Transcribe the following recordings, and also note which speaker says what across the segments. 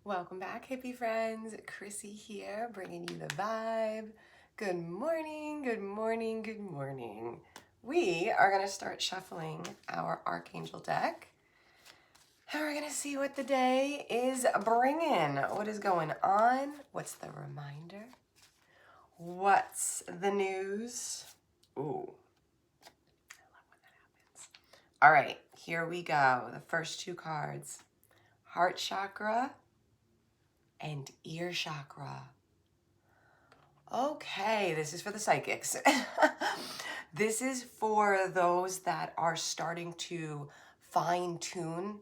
Speaker 1: Welcome back, hippie friends. Chrissy here, bringing you the vibe. Good morning, good morning, good morning. We are going to start shuffling our Archangel deck. And we're going to see what the day is bringing. What is going on? What's the reminder? What's the news? Ooh, I love when that happens. All right, here we go. The first two cards. Heart chakra and ear chakra. Okay, this is for the psychics. This is for those that are starting to fine tune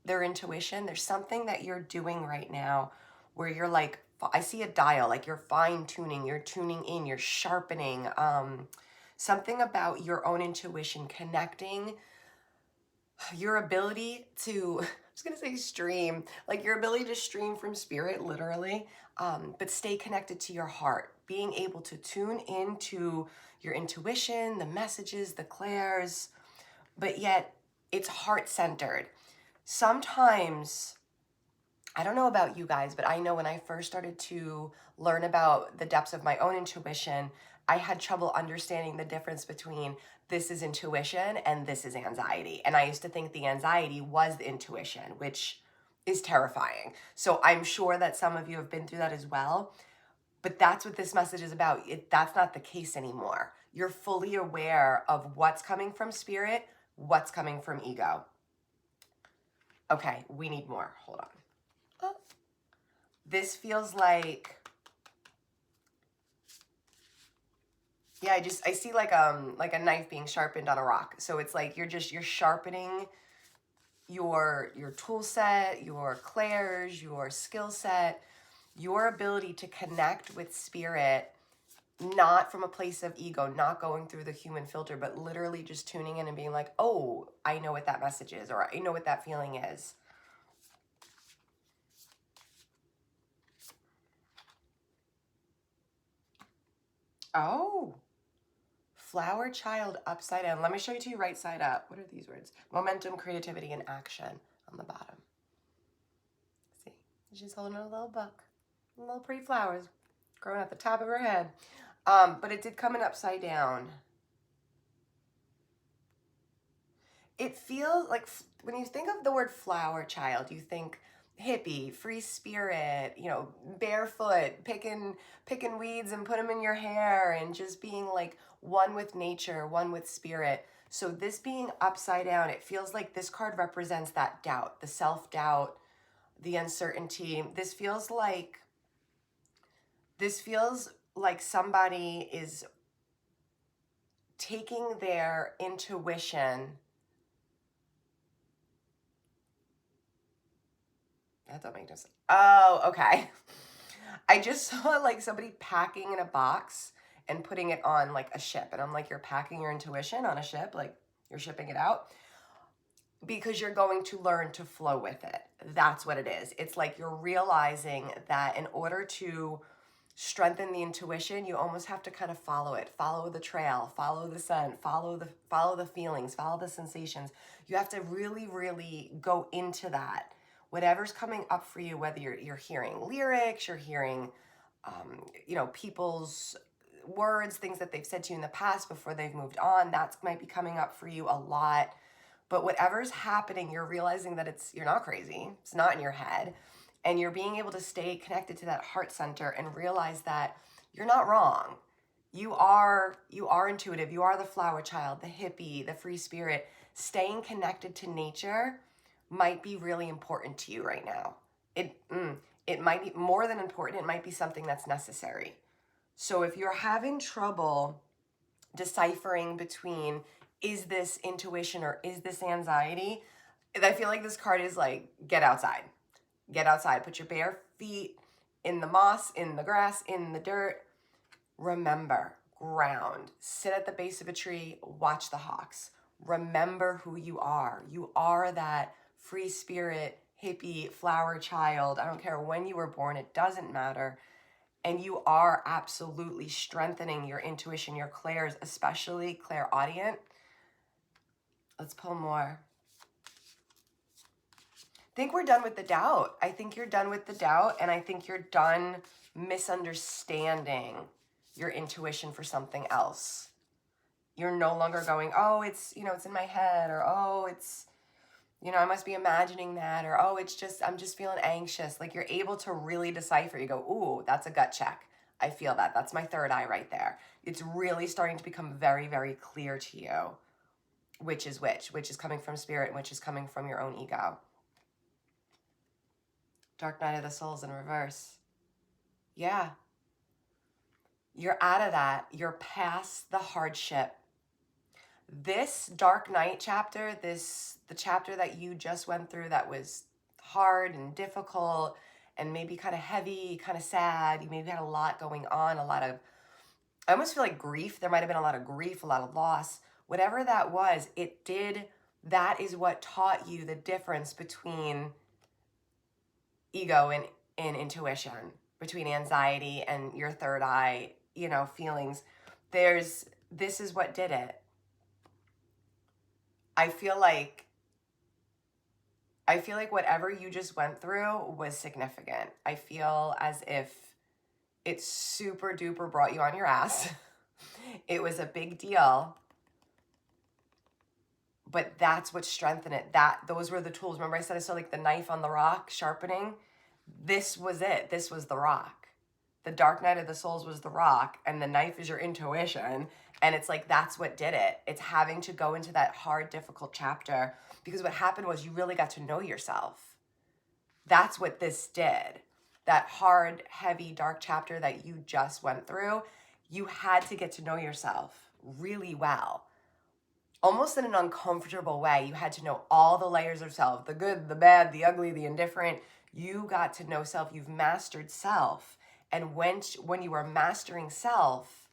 Speaker 1: their intuition. There's something that you're doing right now where you're like, I see a dial, like you're fine tuning, you're tuning in, you're sharpening. Something about your own intuition, connecting your ability to, I was going to say stream, like your ability to stream from spirit, literally, but stay connected to your heart, being able to tune into your intuition, the messages, the clairs, but yet it's heart-centered. Sometimes, I don't know about you guys, but I know when I first started to learn about the depths of my own intuition, I had trouble understanding the difference between this is intuition and this is anxiety. And I used to think the anxiety was the intuition, which is terrifying. So I'm sure that some of you have been through that as well. But that's what this message is about. That's not the case anymore. You're fully aware of what's coming from spirit, what's coming from ego. Okay, we need more. Hold on. Oh. This feels like, yeah, I see like a knife being sharpened on a rock. So it's like you're sharpening your tool set, your clairs, your skill set, your ability to connect with spirit, not from a place of ego, not going through the human filter, but literally just tuning in and being like, oh, I know what that message is, or I know what that feeling is. Oh, flower child upside down. Let me show you to you right side up. What are these words? Momentum, creativity, and action on the bottom. See, she's holding a little book, little pretty flowers growing at the top of her head. But it did come in upside down. It feels like when you think of the word flower child, you think hippie, free spirit, barefoot, picking weeds and put them in your hair and just being like one with nature, one with spirit. So this being upside down, it feels like this card represents that doubt, the self-doubt, the uncertainty. This feels like somebody is taking their intuition. That don't make no sense. Oh, okay. I just saw like somebody packing in a box and putting it on like a ship. And I'm like, you're packing your intuition on a ship, like you're shipping it out because you're going to learn to flow with it. That's what it is. It's like you're realizing that in order to strengthen the intuition, you almost have to kind of follow it, follow the trail, follow the sun, follow the feelings, follow the sensations. You have to really, really go into that. Whatever's coming up for you, whether you're hearing lyrics, you're hearing, people's words, things that they've said to you in the past before they've moved on, that might be coming up for you a lot. But whatever's happening, you're realizing that you're not crazy. It's not in your head. And you're being able to stay connected to that heart center and realize that you're not wrong. You are intuitive. You are the flower child, the hippie, the free spirit. Staying connected to nature might be really important to you right now. It might be more than important. It might be something that's necessary. So if you're having trouble deciphering between is this intuition or is this anxiety, I feel like this card is like, get outside. Get outside. Put your bare feet in the moss, in the grass, in the dirt. Remember, ground. Sit at the base of a tree. Watch the hawks. Remember who you are. You are that free spirit, hippie, flower child. I don't care when you were born. It doesn't matter. And you are absolutely strengthening your intuition, your clairs, especially clairaudient. Let's pull more. think we're done with the doubt. I think you're done with the doubt, and I think you're done misunderstanding your intuition for something else. You're no longer going, oh, it's, it's in my head, or oh, it's, I must be imagining that, or oh, I'm just feeling anxious. Like, you're able to really decipher. You go, ooh, that's a gut check. I feel that. That's my third eye right there. It's really starting to become very, very clear to you which is which is coming from spirit and which is coming from your own ego. Dark night of the souls in reverse. Yeah. You're out of that. You're past the hardship. This dark night chapter, the chapter that you just went through that was hard and difficult and maybe kind of heavy, kind of sad. You maybe had a lot going on, I almost feel like grief. There might have been a lot of grief, a lot of loss. Whatever that was, that is what taught you the difference between ego and intuition, between anxiety and your third eye, feelings. This is what did it. I feel like whatever you just went through was significant. I feel as if it super duper brought you on your ass. It was a big deal. But that's what strengthened it. Those were the tools. Remember I said I saw like the knife on the rock sharpening? This was it. This was the rock. The dark night of the souls was the rock, and the knife is your intuition. And it's like, that's what did it. It's having to go into that hard, difficult chapter, because what happened was you really got to know yourself. That's what this did. That hard, heavy, dark chapter that you just went through, you had to get to know yourself really well. Almost in an uncomfortable way. You had to know all the layers of self, the good, the bad, the ugly, the indifferent. You got to know self. You've mastered self. And when you were mastering self,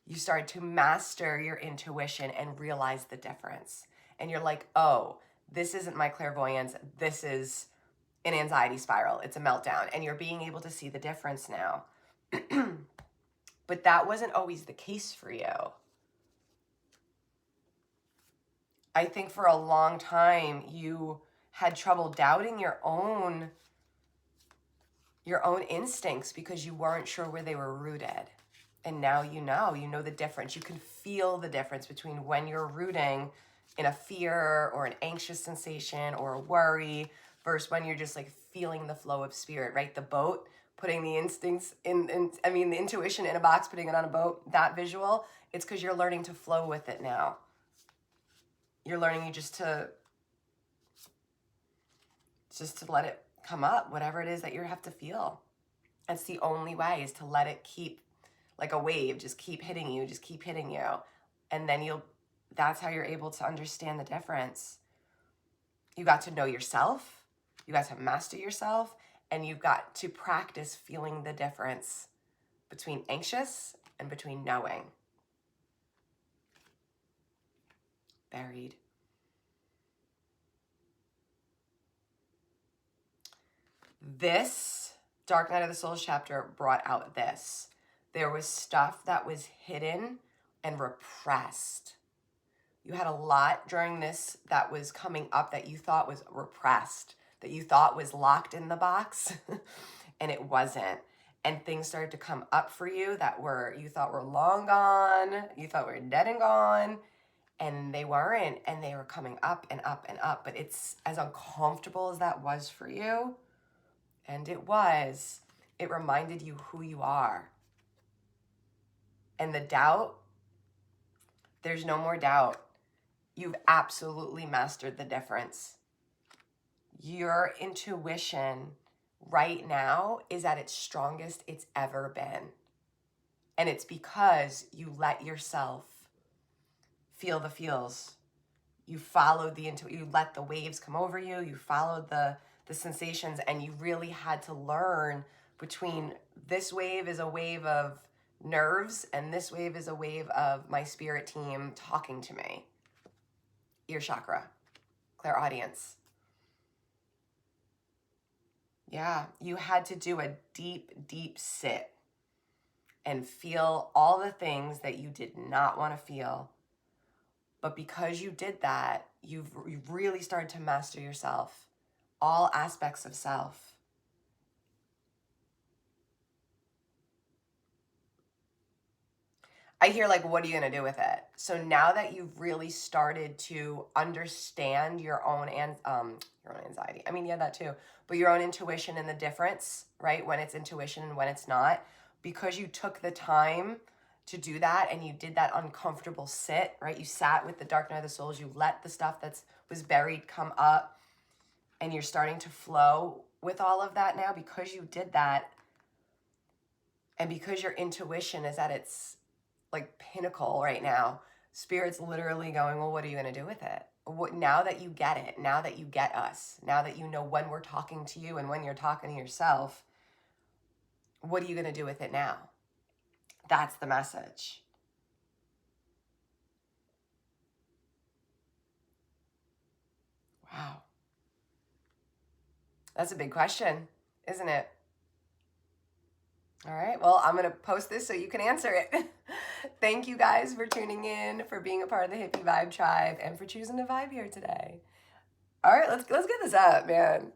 Speaker 1: you started to master your intuition and realize the difference. And you're like, oh, this isn't my clairvoyance. This is an anxiety spiral. It's a meltdown. And you're being able to see the difference now. But that wasn't always the case for you. I think for a long time you had trouble doubting your own instincts because you weren't sure where they were rooted. And now you know the difference. You can feel the difference between when you're rooting in a fear or an anxious sensation or a worry versus when you're just like feeling the flow of spirit, right? The boat, putting the instincts the intuition in a box, putting it on a boat, that visual, it's because you're learning to flow with it now. You're learning just to let it come up, whatever it is that you have to feel. That's the only way, is to let it keep, like a wave, just keep hitting you. And then that's how you're able to understand the difference. You got to know yourself, you got to master yourself, and you've got to practice feeling the difference between anxious and between knowing. Buried. This Dark Night of the Souls chapter brought out this. There was stuff that was hidden and repressed. You had a lot during this that was coming up that you thought was repressed, that you thought was locked in the box, and it wasn't. And things started to come up for you that you thought were long gone, you thought were dead and gone, and they weren't, and they were coming up and up and up. But it's as uncomfortable as that was for you, and it reminded you who you are. And the doubt, there's no more doubt. You've absolutely mastered the difference. Your intuition right now is at its strongest it's ever been. And it's because you let yourself feel the feels. You followed you let the waves come over you. You followed the sensations, and you really had to learn between this wave is a wave of nerves and this wave is a wave of my spirit team talking to me. Ear chakra, clairaudience. Yeah, you had to do a deep, deep sit and feel all the things that you did not want to feel. But because you did that, you've really started to master yourself. all aspects of self. I hear like, what are you going to do with it? So now that you've really started to understand your own anxiety. I mean, yeah, that too. But your own intuition and the difference, right? When it's intuition and when it's not, because you took the time to do that and you did that uncomfortable sit, right? You sat with the dark night of the souls, you let the stuff that was buried come up, and you're starting to flow with all of that now because you did that. And because your intuition is at its like pinnacle right now, Spirit's literally going, well, what are you going to do with it? Now that you get it, now that you get us, now that you know when we're talking to you and when you're talking to yourself, what are you going to do with it now? That's the message. Wow. That's a big question, isn't it? All right, well, I'm going to post this so you can answer it. Thank you guys for tuning in, for being a part of the Hippie Vibe Tribe, and for choosing to vibe here today. All right, let's get this up, man.